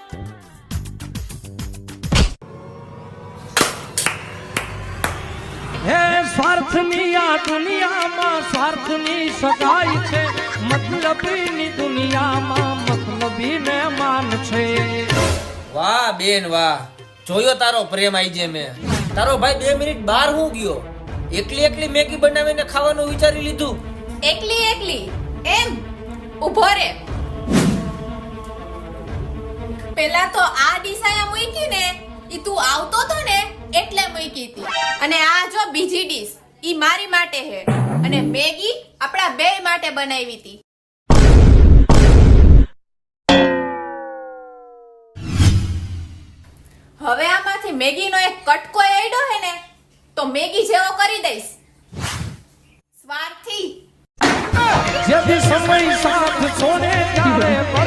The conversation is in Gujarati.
હે સ્વાર્થની આ દુનિયામાં સ્વાર્થની સગાઈ છે, મતલબીની દુનિયામાં મતલબી મહેમાન છે. વાહ બેન વાહ, જોયો તારો પ્રેમ આઈ જે મેં. તારો ભાઈ 2 મિનિટ બહાર હું ગયો, એકલી એકલી મેગી બનાવીને ખાવાનું વિચારી લીધું. એકલી એકલી એમ ઉભો રે. પેલા તો આ ડીસાયા મૂકી ને, ઈ તું આવતો તો ને એટલે મૂકી હતી. અને આ જો બીજી ડીશ, ઈ મારી માટે હે, અને મેગી આપણા બે માટે બનાવી હતી. હવે આમાંથી મેગીનો એક કટકો એડો હે ને, તો મેગી જેવો કરી દઈશ. સ્વાર્થી જે ભી સમય સાથ છોડે ત્યારે